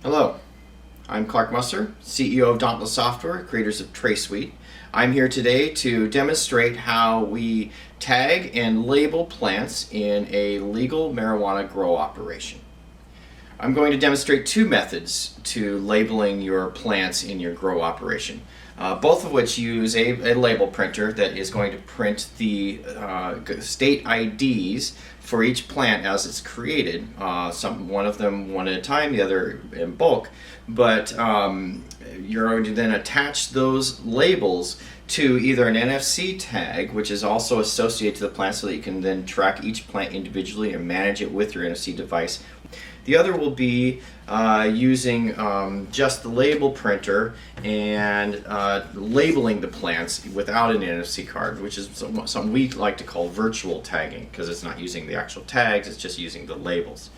Hello, I'm Clark Musser, CEO of Dauntless Software, creators of TraceWeed. I'm here today to demonstrate how we tag and label plants in a legal marijuana grow operation. I'm going to demonstrate two methods to labeling your plants in your grow operation, both of which use a label printer that is going to print the state IDs for each plant as it's created. One of them one at a time, the other in bulk, but you're going to then attach those labels to either an NFC tag, which is also associated to the plant so that you can then track each plant individually and manage it with your NFC device. The other will be using just the label printer and labeling the plants without an NFC card, which is something we like to call virtual tagging because it's not using the actual tags, it's just using the labels.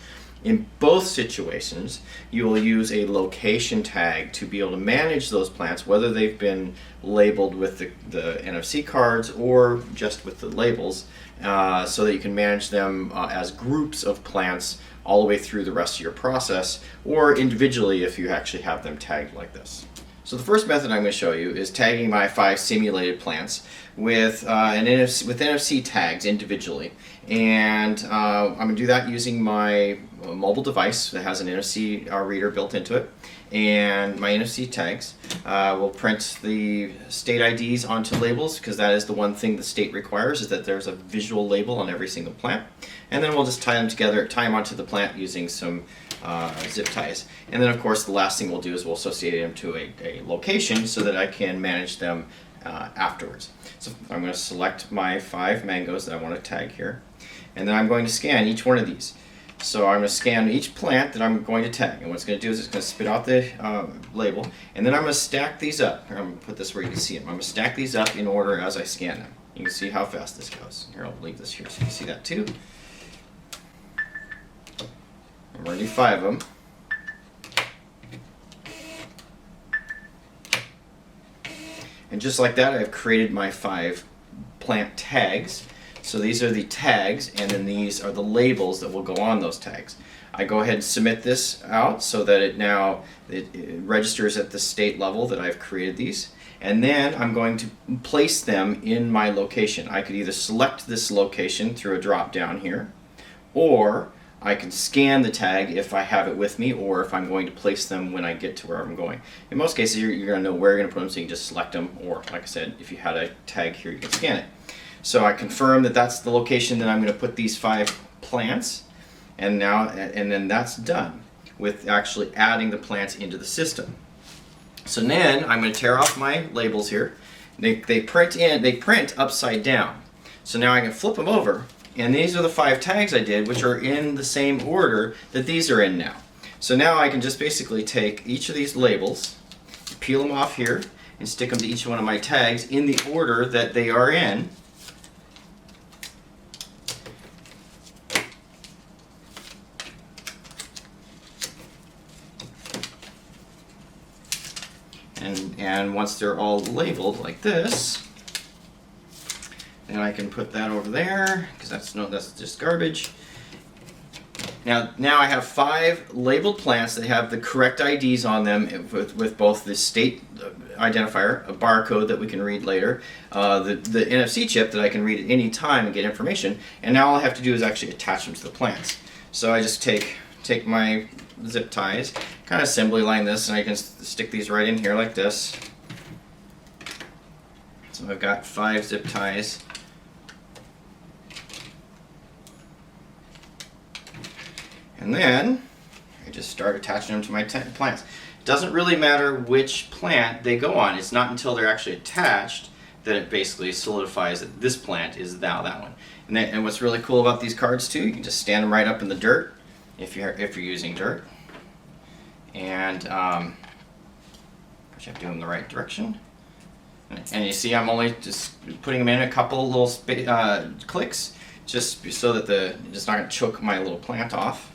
In both situations, you will use a location tag to be able to manage those plants, whether they've been labeled with the NFC cards or just with the labels, so that you can manage them as groups of plants all the way through the rest of your process, or individually if you actually have them tagged like this. So the first method I'm going to show you is tagging my 5 simulated plants with NFC tags individually. And I'm going to do that using my mobile device that has an NFC reader built into it. And my NFC tags will print the state IDs onto labels, because that is the one thing the state requires, is that there's a visual label on every single plant. And then we'll just tie them onto the plant using some zip ties. And then of course the last thing we'll do is we'll associate them to a location so that I can manage them afterwards. So I'm going to select my 5 mangoes that I want to tag here, and then I'm going to scan each one of these. So I'm going to scan each plant that I'm going to tag, and what it's going to do is it's going to spit out the label, and then I'm going to stack these up. I'm going to put this where you can see them. I'm going to stack these up in order as I scan them. You can see how fast this goes. Here, I'll leave this here so you can see that too. I'm going to do 5 of them. And just like that, I've created my 5 plant tags. So these are the tags, and then these are the labels that will go on those tags. I go ahead and submit this out so that it registers at the state level that I've created these. And then I'm going to place them in my location. I could either select this location through a drop down here, or I can scan the tag if I have it with me, or if I'm going to place them when I get to where I'm going. In most cases, you're going to know where you're going to put them, so you can just select them, or like I said, if you had a tag here, you can scan it. So I confirm that that's the location that I'm going to put these 5 plants, and then that's done with actually adding the plants into the system. So then I'm going to tear off my labels here. They print upside down. So now I can flip them over. And these are the 5 tags I did, which are in the same order that these are in now. So now I can just basically take each of these labels, peel them off here, and stick them to each one of my tags in the order that they are in. And once they're all labeled like this, and I can put that over there, because that's just garbage. Now I have 5 labeled plants that have the correct IDs on them with both the state identifier, a barcode that we can read later, the NFC chip that I can read at any time and get information, and now all I have to do is actually attach them to the plants. So I just take my zip ties, kind of assembly line this, and I can stick these right in here like this. So I've got 5 zip ties. And then I just start attaching them to my plants. It doesn't really matter which plant they go on. It's not until they're actually attached that it basically solidifies that this plant is now that one. And what's really cool about these cards too, you can just stand them right up in the dirt if you're using dirt. And you have to do them in the right direction. And you see I'm only just putting them in a couple little clicks, just so that it's not going to choke my little plant off.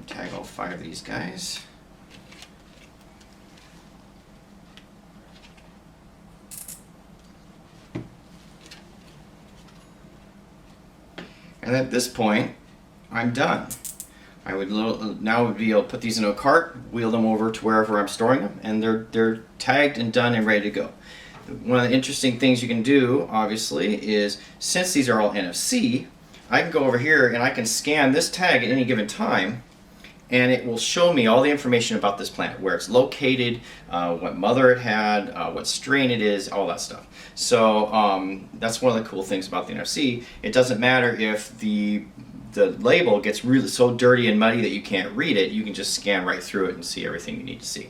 Tag all 5 of these guys. And And at this point, I'm done. I would now be able to put these in a cart, wheel them over to wherever I'm storing them, and they're tagged and done and ready to go. One of the interesting things you can do, obviously, is since these are all NFC, I can go over here and I can scan this tag at any given time, and it will show me all the information about this plant, where it's located, what mother it had, what strain it is, all that stuff. So that's one of the cool things about the NFC. It doesn't matter if the label gets really so dirty and muddy that you can't read it. You can just scan right through it and see everything you need to see.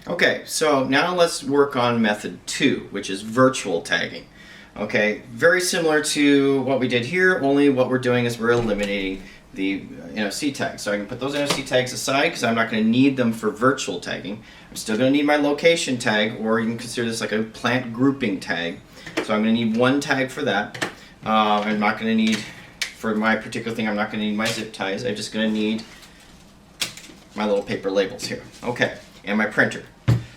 Okay, so now let's work on method 2, which is virtual tagging. Okay, very similar to what we did here, only what we're doing is we're eliminating the NFC tags. So I can put those NFC tags aside because I'm not going to need them for virtual tagging. I'm still going to need my location tag, or you can consider this like a plant grouping tag. So I'm going to need one tag for that. I'm not going to need, for my particular thing, I'm not going to need my zip ties. I'm just going to need my little paper labels here. Okay, and my printer.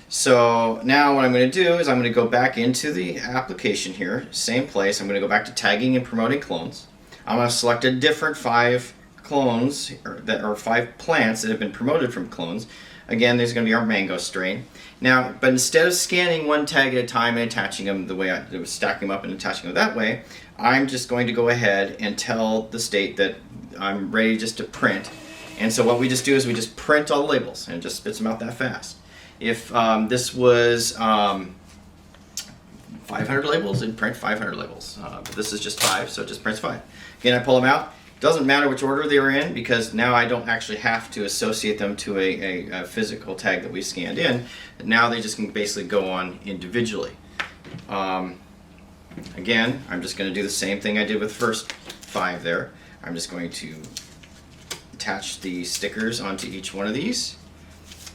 So now what I'm going to do is I'm going to go back into the application here, same place. I'm going to go back to tagging and promoting clones. I'm going to select a different 5 clones, or 5 plants that have been promoted from clones. Again, there's going to be our mango strain. Now, but instead of scanning one tag at a time and attaching them the way I was stacking them up and attaching them that way, I'm just going to go ahead and tell the state that I'm ready just to print. And so what we just do is we just print all the labels, and it just spits them out that fast. If this was 500 labels, it'd print 500 labels. But this is just 5, so it just prints 5. Again, I pull them out. Doesn't matter which order they were in, because now I don't actually have to associate them to a physical tag that we scanned in. Now they just can basically go on individually. Again, I'm just going to do the same thing I did with the first 5 there. I'm just going to attach the stickers onto each one of these.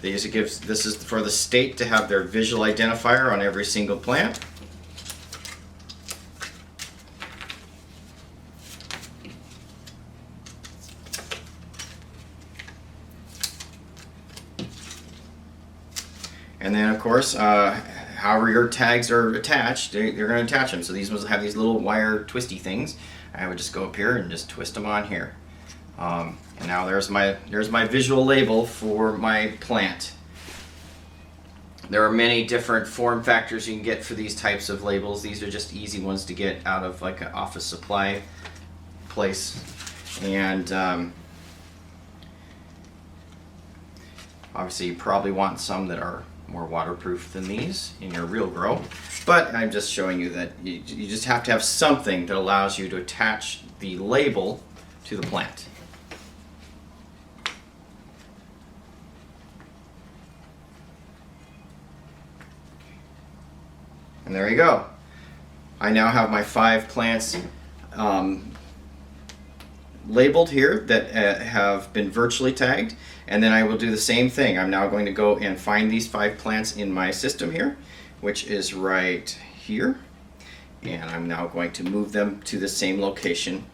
This is for the state to have their visual identifier on every single plant. And then, of course, however your tags are attached, they're going to attach them. So these ones have these little wire twisty things. I would just go up here and just twist them on here. And now there's my visual label for my plant. There are many different form factors you can get for these types of labels. These are just easy ones to get out of like an office supply place. And obviously you probably want some that are more waterproof than these in your real grow. But I'm just showing you that you just have to have something that allows you to attach the label to the plant. And there you go. I now have my 5 plants labeled here that have been virtually tagged, and then I will do the same thing. I'm now going to go and find these 5 plants in my system here, which is right here, and I'm now going to move them to the same location.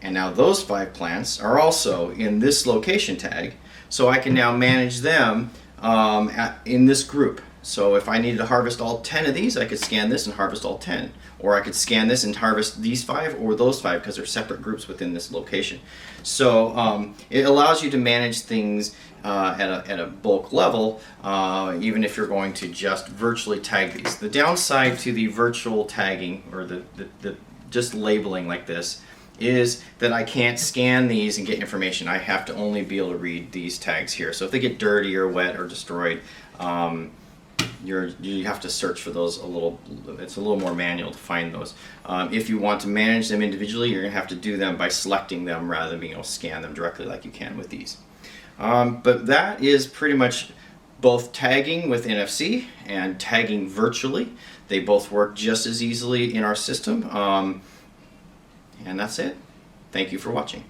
And now those 5 plants are also in this location tag, so I can now manage them in this group. So if I needed to harvest all 10 of these, I could scan this and harvest all 10. Or I could scan this and harvest these 5 or those 5, because they're separate groups within this location. So it allows you to manage things at a bulk level, even if you're going to just virtually tag these. The downside to the virtual tagging, or the just labeling like this, is that I can't scan these and get information. I have to only be able to read these tags here. So if they get dirty or wet or destroyed, you have to search for those it's a little more manual to find those. If you want to manage them individually, you're going to have to do them by selecting them rather than being able to scan them directly like you can with these. But that is pretty much both tagging with NFC and tagging virtually. They both work just as easily in our system. And that's it. Thank you for watching.